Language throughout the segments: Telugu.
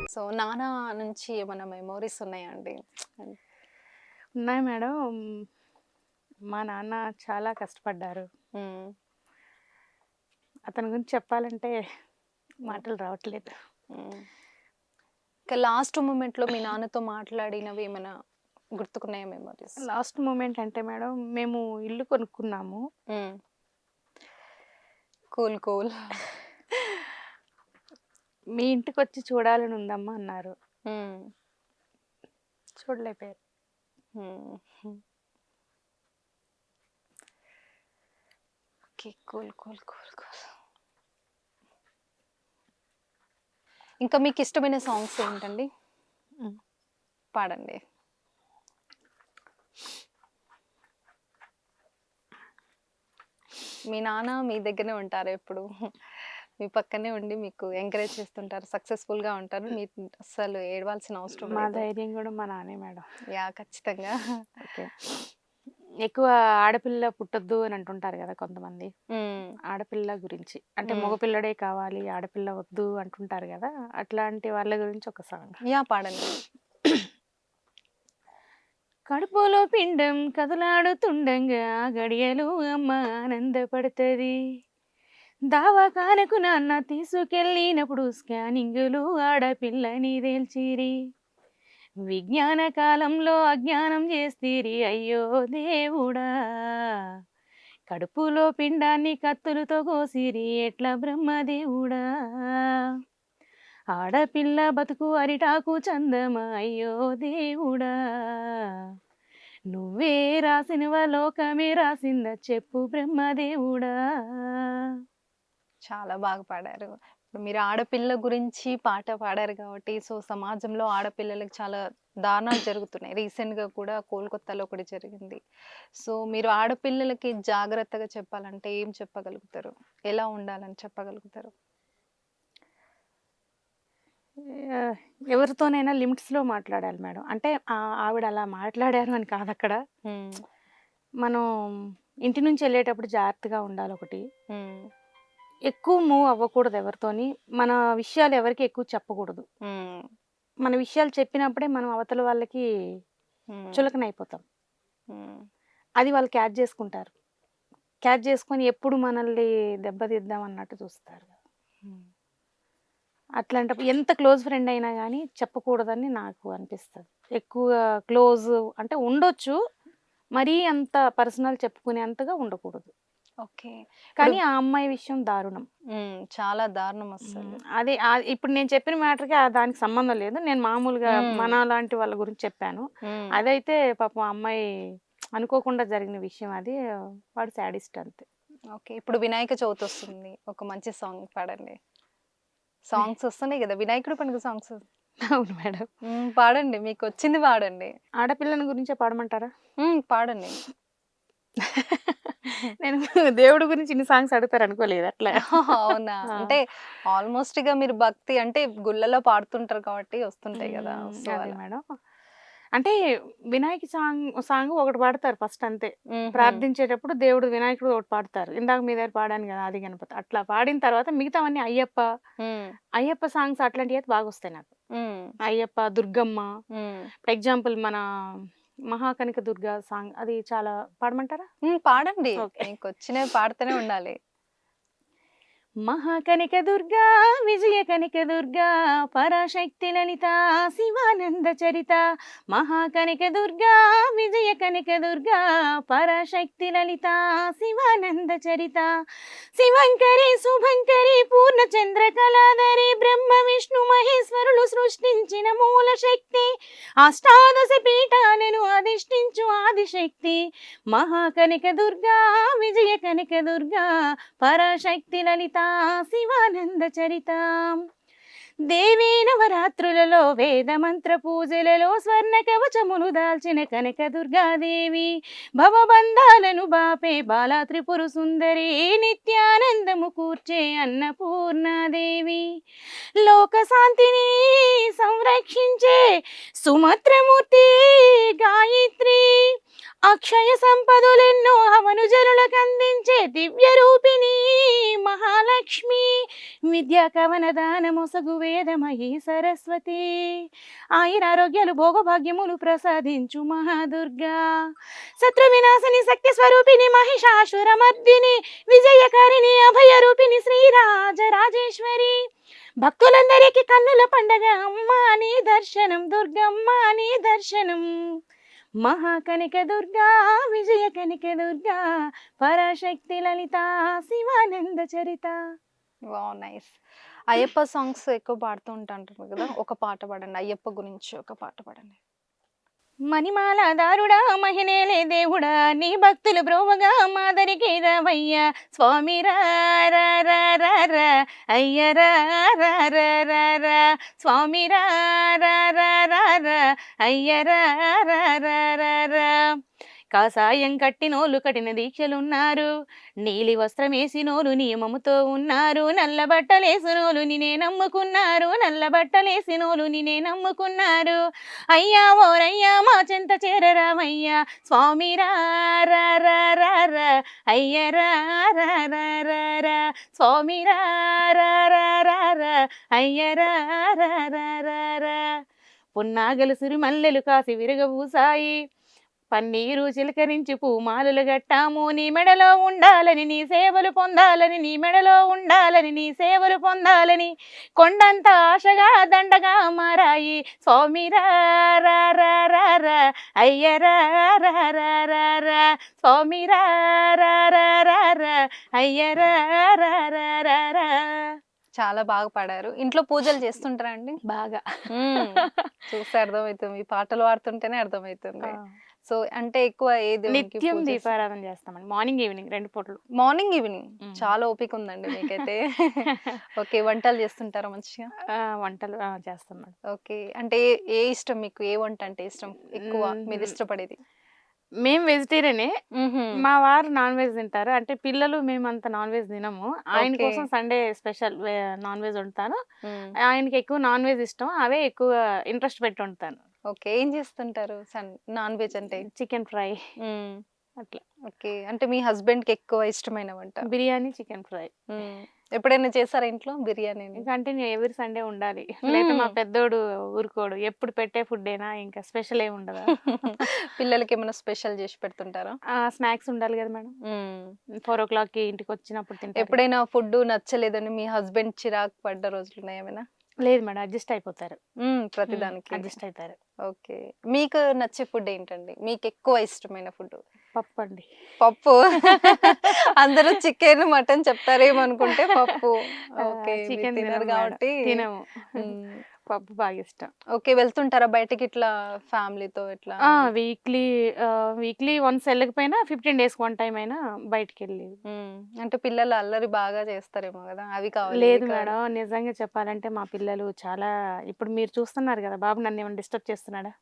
సో నాన్న నుంచి ఏమైనా మెమోరీస్ ఉన్నాయా అండి? ఉన్నాయి మేడం. మా నాన్న చాలా కష్టపడ్డారు. హ్మ్. అతని గురించి చెప్పాలంటే మాటలు రావట్లేదు. హ్మ్. ఇంకా లాస్ట్ మూమెంట్‌లో మీ నాన్నతో మాట్లాడినవి ఏమైనా గుర్తుకున్నాయా మెమోరీస్? లాస్ట్ మూమెంట్ అంటే మేడం, మేము ఇల్లు కొనుక్కున్నాము. హ్మ్. Cool cool. మీ ఇంటికొచ్చి చూడాలని ఉందమ్మా అన్నారు. హ్మ్. చూడలేకపోయారు. హ్మ్. Okay. Cool cool cool cool. ఇంకా మీకు ఇష్టమైన సాంగ్స్ ఏంటండి? హ్మ్. పాడండి. మీ నాన్న మీ దగ్గరనే ఉంటారా ఎప్పుడు? మీ పక్కనే ఉండి మీకు ఎంకరేజ్ చేస్తుంటారు. సక్సెస్‌ఫుల్‌గా ఉంటారు. మీరు అస్సలు ఏడవాల్సిన అవసరం మా లేదు. ధైర్యం కూడా మా నాన్నే మేడం. యాహ్! ఖచ్చితంగా. ఓకే. ఎక్కువ ఆడపిల్ల పుట్టొద్దు అని అంటుంటారు కదా కొంతమంది. హ్మ్. ఆడపిల్ల గురించి అంటే హ్మ్. మగపిల్లడే కావాలి, ఆడపిల్ల వద్దు అంటుంటారు కదా. అట్లాంటి వాళ్ళ గురించి ఒక సాంగ్. యాహ్! పాడండి. కడుపులో పిండం కదలాడుతుండంగా గడియలు అమ్మ ఆనందపడుతుంది. దావాఖానకు నాన్న తీసుకెళ్ళినప్పుడు స్కానింగులు ఆడపిల్లని తేల్చిరి. విజ్ఞాన కాలంలో అజ్ఞానం చేస్తీరి అయ్యో దేవుడా. కడుపులో పిండాన్ని కత్తులతో కోసిరి ఎట్లా బ్రహ్మదేవుడా. ఆడపిల్ల బతుకు అరిటాకు చందమ అయ్యో దేవుడా. నువ్వే రాసినవ లోకమే రాసింద చెప్పు బ్రహ్మదేవుడా. చాలా బాగా పాడారు. ఇప్పుడు మీరు ఆడపిల్ల గురించి పాట పాడారు కాబట్టి, సో సమాజంలో ఆడపిల్లలకి చాలా దారుణాలు జరుగుతున్నాయి. రీసెంట్‌గా కూడా కోల్‌కత్తాలో ఒకటి జరిగింది. సో మీరు ఆడపిల్లలకి జాగ్రత్తగా చెప్పాలంటే ఏం చెప్పగలుగుతారు? ఎలా ఉండాలని చెప్పగలుగుతారు? ఆ, ఎవరితోనైనా లిమిట్స్లో మాట్లాడాలి మేడం. అంటే ఆవిడ అలా మాట్లాడారు అని కాదు అక్కడ. హ్మ్. మనం ఇంటి నుంచి వెళ్ళేటప్పుడు జాగ్రత్తగా ఉండాలి ఒకటి. హ్మ్. ఎక్కువ మూవ్ అవ్వకూడదు ఎవరితోని. మన విషయాలు ఎవరికి ఎక్కువ చెప్పకూడదు. హ్మ్. మన విషయాలు చెప్పినప్పుడే మనం అవతల వాళ్ళకి హ్మ్. చులకనైపోతాం. హ్మ్. అది వాళ్ళు క్యాచ్ చేసుకుంటారు. క్యాచ్ చేసుకొని ఎప్పుడు మనల్ని దెబ్బతీద్దాం అన్నట్టు చూస్తారు. హ్మ్. అట్లాంటప్పుడు ఎంత క్లోజ్ ఫ్రెండ్ అయినా గానీ చెప్పకూడదని నాకు అనిపిస్తది. ఎక్కువ క్లోజ్ అంటే ఉండొచ్చు. మరీ అంత పర్సనల్ చెప్పుకునేంతగా ఉండకూడదు. ఓకే. ఇప్పుడు కానీ ఆ అమ్మాయి విషయం దారుణం. చాలా దారుణం అస్సలు. అదే ఇప్పుడు నేను చెప్పిన మ్యాటర్‌కి దానికి సంబంధం లేదు. నేను మామూలుగా హ్మ్. మనలాంటి వాళ్ళ గురించి చెప్పాను. హ్మ్. అదైతే పాపం ఆ అమ్మాయి అనుకోకుండా జరిగిన విషయం అది. వాడు శాడిస్ట్ అంతే. ఓకే. ఇప్పుడు వినాయక చవితి వస్తుంది. ఒక మంచి సాంగ్ పాడండి. సాంగ్స్ వస్తున్నాయి గదా! వినాయకుడి పండుగ సాంగ్స్. అవును మేడం. పాడండి. మీకొచ్చింది పాడండి. ఆడపిల్లని గురించే పాడమంటారా? పాడండి. నేను దేవుడి గురించి ఇన్ని సాంగ్స్ అడుగుతారనుకోలేదు అట్లా. అవునా? ఆ! అంటే ఆల్‌మోస్ట్‌గా మీరు భక్తి అంటే గుళ్ళలో పాడుతుంటారు కాబట్టి వస్తుంటాయి గదా! సో అదే అలా. మేడం. అంటే వినాయక సాంగ్ ఒకటి పాడతారు ఫస్ట్ అంతే. హుహు. ప్రార్థించేటప్పుడు దేవుడు వినాయకుడు ఒకటి పాడతారు. ఇందాక మీ దగ్గర పాడాను గదా! ఆది గణపతి. అట్లా పాడిన తర్వాత మిగతావన్నీ హ్మ్. అయ్యప్ప సాంగ్స్ అట్లాంటియయితే బాగొస్తాయి నాకు. హ్మ్. అయ్యప్ప, దుర్గమ్మ. హ్మ్. ఫర్ ఎగ్జాంపుల్ మన మహాకనక దుర్గ సాంగ్ అది చాలా పాడమంటారా? పాడండి. ఓకే. మీకొచ్చినవి పాడుతూనే ఉండాలి. మహాకనిక దుర్గా విజయ కనిక దుర్గా పరాశక్తి లలిత శివానంద చరిత. మహాకనిక దుర్గా విజయ కనిక దుర్గా పరాశక్తి లలిత శివానంద చరిత. శివంకరి శుభంకరి పూర్ణచంద్ర కళాధరి బ్రహ్మ విష్ణు మహేశ్వరులు సృష్టించిన మూల శక్తి. అష్టాదశ పీఠాలను అధిష్ఠించు ఆదిశక్తి. మహాకనిక దుర్గా విజయ కనిక దుర్గా పరాశక్తి లలిత శివానంద చరిత. దేవీ నవరాత్రులలో వేద మంత్ర పూజలలో స్వర్ణ కవచములు దాల్చిన కనక దుర్గాదేవి. భవబంధాలను బాపే బాలా త్రిపుర సుందరి నిత్యానందము కూర్చే అన్నపూర్ణాదేవి. లోక శాంతిని సంరక్షించే సుమత్రమూర్తి గాయత్రి. అక్షయ సంపదలెన్నో అవను జనులకు అందించే దివ్య విద్యా కవన దానమొసగు వేదమయీ సరస్వతి ఆయురారోగ్యాలు భోగభాగ్యములు ప్రసాదించు మహాదుర్గా శత్రు వినాశని శక్తి స్వరూపిణి మహిషాసురమర్దిని విజయకారిణి అభయరూపిణి శ్రీరాజరాజేశ్వరి భక్తులందరికీ కన్నుల పండగ అమ్మా నీ దర్శనం దుర్గమ్మ నీ దర్శనం మహాకనిక దుర్గా విజయ కనిక దుర్గా పరాశక్తి లలిత శివానంద చరిత. Wow, nice. అయ్యప్ప సాంగ్స్ ఎక్కువ పాడుతూ ఉంటాంటారు కదా, ఒక పాట పాడండి, అయ్యప్ప గురించి ఒక పాట పాడండి. మణిమాల దారుడా మహినేలే దేవుడా నీ భక్తులు బ్రోవగా మాదరికి రావయ్యా స్వామి రా రా రా రా రా అయ్య రా రా రా రా రా స్వామి రా రా రా రా రా అయ్య రా రా రా రా రా కాసాయం కట్టినోళ్ళు కఠిన దీక్షలున్నారు నీలి వస్త్రమేసినోళ్ళు నియమముతో ఉన్నారు నల్ల బట్టలేసినోళ్ళు నినే నమ్ముకున్నారు నల్ల బట్టలేసినోళ్ళు నినే నమ్ముకున్నారు అయ్యా ఓరయ్యా మా చెంత చేరరామయ్యా స్వామి రా రా రా రా రా అయ్య రా రా రా రా రా స్వామి రా రా రా రా రా అయ్య రా రా రా రా రా పున్నాగలు సిరి మల్లెలు కాసి విరగబూసాయి పన్నీరు చిలకరించి పూమాలలు గట్టాము నీ మెడలో ఉండాలని నీ సేవలు పొందాలని నీ మెడలో ఉండాలని నీ సేవలు పొందాలని కొండంత ఆశగా దండగా మారాయి స్వామి రా రా రా రా రా అయ్య రా రా రా రా రా స్వామి రా రా రా రా రా అయ్య రా రా రా రా రా. చాలా బాగా పాడారు. ఇంట్లో పూజలు చేస్తుంటారా అండి? బాగా చూస్తే అర్థమవుతుంది, ఈ పాటలు పాడుతుంటేనే అర్థమవుతుంది. సో అంటే ఎక్కువ ఏ దేవునికి నిత్యం పూజ దీపారాధన చేస్తామండి, మార్నింగ్ ఈవినింగ్ 2 పూటలు. మార్నింగ్ ఈవినింగ్ చాలా ఓపిక ఉందండి మీకైతే. ఓకే, వంటలు చేస్తుంటారా మంచిగా? వంటలు చేస్తాం మేడం. ఓకే, అంటే ఏ ఇష్టం మీకు? ఏ వంట అంటే ఇష్టం ఎక్కువ మీరు ఇష్టపడేది? మేము వెజిటేరియనే, మా వారు నాన్ వెజ్ తింటారు. అంటే పిల్లలు మేము అంత నాన్ వెజ్ తినము. ఆయన ఓకే. కోసం సండే స్పెషల్ నాన్ వెజ్ వండుతాను. ఆయనకి ఎక్కువ నాన్ వెజ్ ఇష్టం, అవే ఎక్కువ ఇంట్రెస్ట్ పెట్టి వండుతాను. ఓకే, ఏం చేస్తుంటారు నాన్ వెజ్ అంటే? చికెన్ ఫ్రై మ్మ్. అట్లా, ఓకే, అంటే మీ హస్బెండ్ కి ఎక్కువ ఇష్టమైన వంట? బిర్యానీ చికెన్ ఫ్రై ఎప్పుడైనా చేస్తారా ఇంట్లో బిర్యానీ? కంటిన్యూ ఎవ్రీ సండే ఉండాలి, లేదా మా పెద్దోడు ఊరుకోడు. ఎప్పుడు పెట్టే ఫుడ్ అయినా ఇంకా స్పెషల్ ఏమి ఉండదా. పిల్లలకి ఏమైనా స్పెషల్ చేసి పెడుతుంటారా? స్నాక్స్ ఉండాలి కదా మేడం. 4 o'clock ఇంటికి వచ్చినప్పుడు తింటారు. ఎప్పుడైనా ఫుడ్ నచ్చలేదని మీ హస్బెండ్ చిరాకు పడ్డ రోజులు ఉన్నాయా ఏమైనా? లేదు మేడం, అడ్జస్ట్ అయిపోతారు. ప్రతిదానికి అడ్జస్ట్ అవుతారు. ఓకే, మీకు నచ్చే ఫుడ్ ఏంటండి? మీకు ఎక్కువ ఇష్టమైన ఫుడ్? పప్పు అండి. పప్పు. అందరూ చికెన్ మటన్ చెప్తారేమనుకుంటే పప్పు. ఓకే, మీరు చికెన్ తినరు కాబట్టి తినము, మ్మ్. పప్పు బాగా ఇష్టం. ఓకే, వెళ్తుంటారా బయటకి ఇట్లా ఫ్యామిలీతో ఇట్లా? వీక్లీ వన్స్ వెళ్ళకపోయినా 15 days వన్ టైం అయినా బయటికి వెళ్ళేది. అంటే పిల్లలు అల్లరి బాగా చేస్తారేమో కదా, అవి కావాలి లేదు ఇవి కావాలి. మేడం, నిజంగా చెప్పాలంటే మా పిల్లలు చాలా, ఇప్పుడు మీరు చూస్తున్నారు కదా బాబు నన్ను ఏమైనా డిస్టర్బ్ చేస్తున్నాడా?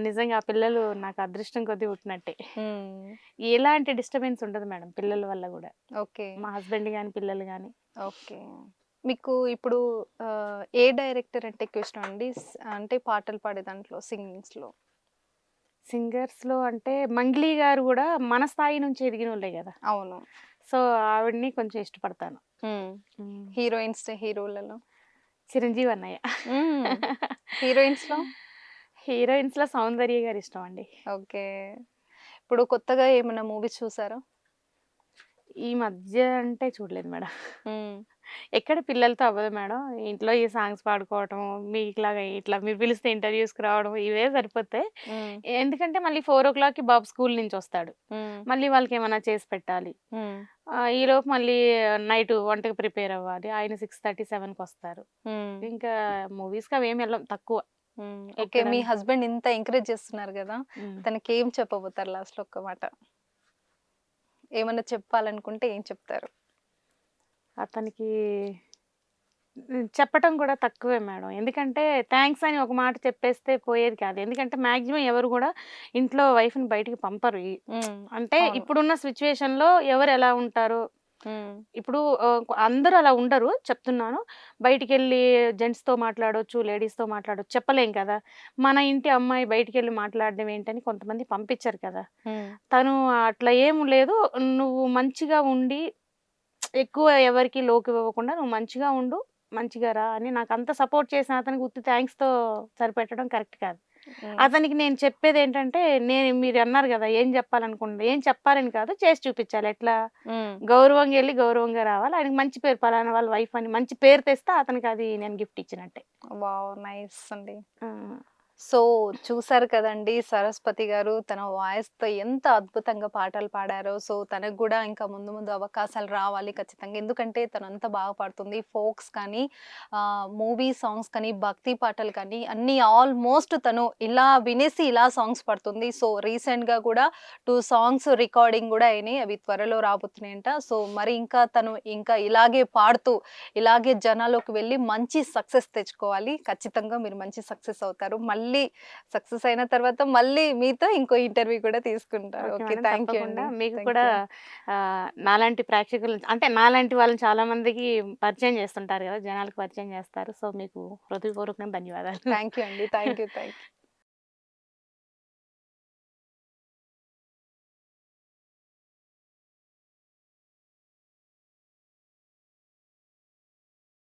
నిజంగా ఆ పిల్లలు నాకు అదృష్టం కొద్దీ పుట్టినట్టే. ఎలాంటి డిస్టర్బెన్స్ ఉండదు మేడం పిల్లల వల్ల కూడా, ఓకే. మా హస్బెండ్ కానీ పిల్లలు కానీ. ఓకే, మీకు ఇప్పుడు ఏ డైరెక్టర్ అంటే ఎక్కువ ఇష్టం అండి? అంటే పాటలు పాడే దాంట్లో, సింగింగ్స్ లో? సింగర్స్ లో అంటే మంగ్లీ గారు కూడా మన స్థాయి నుంచి ఎదిగిన వాళ్ళే కదా. అవును. సో ఆవిడ్ని కొంచెం ఇష్టపడతాను. హీరోయిన్స్, హీరోలలో? చిరంజీవి అన్నయ్య. హీరోయిన్స్ లో? హీరోయిన్స్ లో సౌందర్య గారు ఇష్టం అండి. ఓకే, ఇప్పుడు కొత్తగా ఏమైనా మూవీస్ చూసారా? ఈ మధ్య అంటే చూడలేదు మేడం. ఎక్కడ పిల్లలతో అవ్వదు మేడం, ఇంట్లో ఈ సాంగ్స్ పాడుకోవటం, మీకులాగా ఇట్లా మీరు పిలిస్తే ఇంటర్వ్యూస్కి రావడం, ఇవే సరిపోతాయి. ఎందుకంటే మళ్ళీ 4 o'clock బాబు స్కూల్ నుంచి వస్తాడు, మళ్ళీ వాళ్ళకి ఏమైనా చేసి పెట్టాలి. ఈలోపు మళ్ళీ నైట్ వంటకి ప్రిపేర్ అవ్వాలి. ఆయన 6:30, 7కి వస్తారు. ఇంకా మూవీస్కి అవేమి వెళ్ళం, తక్కువ. ఓకే, మీ హస్బెండ్ ఇంత ఎంకరేజ్ చేస్తున్నారు కదా, తనకి ఏం చెప్పబోతారు లాస్ట్ లో? ఒక్క మాట ఏమన్నా చెప్పాలనుకుంటే ఏం చెప్తారు? అతనికి చెప్పటం కూడా తక్కువే మేడం, ఎందుకంటే థ్యాంక్స్ అని ఒక మాట చెప్పేస్తే పోయేది కాదు. ఎందుకంటే మాక్సిమం ఎవరు కూడా ఇంట్లో వైఫ్ని బయటికి పంపరు. అంటే ఇప్పుడున్న సిచ్యువేషన్లో ఎవరు ఎలా ఉంటారు, ఇప్పుడు అందరూ అలా ఉండరు చెప్తున్నాను. బయటికి వెళ్ళి జెంట్స్తో మాట్లాడవచ్చు, లేడీస్తో మాట్లాడవచ్చు, చెప్పలేం కదా. మన ఇంటి అమ్మాయి బయటికి వెళ్ళి మాట్లాడడం ఏంటని కొంతమంది పంపించారు కదా. తను అట్లా ఏం లేదు, నువ్వు మంచిగా ఉండి ఎక్కువ ఎవరికి లోకి ఇవ్వకుండా నువ్వు మంచిగా ఉండు, మంచిగా రా అని నాకు అంత సపోర్ట్ చేసిన అతనికి ఉత్తి థ్యాంక్స్‌తో సరిపెట్టడం కరెక్ట్ కాదు. హ్మ్. అతనికి నేను చెప్పేదేంటంటే, మీరు అన్నారు గదా! ఏం చెప్పాలనుకుంటున్నా ఏం చెప్పాలని కాదు, చేసి చూపించాలి. ఎట్లా? హ్మ్. గౌరవంగా ఎళ్లి గౌరవంగా రావాలి. ఆయనకి మంచి పేరు పలానా వాళ్ళ వైఫ్ అని మంచి పేరు తెస్తే అతనికి అది నేను గిఫ్ట్ ఇచ్చినట్టే. వావ్! నైస్ అండి. ఆ! సో, చూసారు కదండీ! సరస్వతి గారు తన వాయిస్‌తో ఎంత అద్భుతంగా పాటలు పాడారో. సో, తనకు గూడా ఇంకా ముందు ముందు అవకాశాలు రావాలి ఖచ్చితంగా. ఎందుకంటే తనంత బాగా పాడుతుంది. ఫోక్స్ కానీ, మూవీ సాంగ్స్ కానీ, భక్తి పాటలు కానీ అన్నీ ఆల్మోస్ట్ తను ఇలా వినేసి ఇలా సాంగ్స్ పాడుతుంది. సో, రీసెంట్‌గా కూడా 2 సాంగ్స్ రికార్డింగ్ గూడా అయినాయి. అవి త్వరలో రాబోతున్నాయంట. సో, మరి ఇంకా తను ఇంకా ఇలాగే పాడుతూ, ఇలాగే జనాల్లోకి వెళ్ళి మంచి సక్సెస్ తెచ్చుకోవాలి. ఖచ్చితంగా మీరు మంచి సక్సెస్ అవుతారు. మళ్ళీ సక్సెస్ అయిన తర్వాత మళ్ళీ మీతో ఇంకో ఇంటర్వ్యూ కూడా తీసుకుంటారు. Okay okay. Madam. Thank you తప్పకుండా. అండి. మీకు థాంక్ కూడా యూ. నాలాంటి ప్రేక్షకులు అంటే నాలాంటి వాళ్ళని చాలా మందికి పరిచయం చేస్తుంటారు గదా! జనాలకి పరిచయం చేస్తారు. సో, మీకు హృదయపూర్వకంగా ధన్యవాదాలు. థాంక్ యూ అండి. Thank you. Thank you.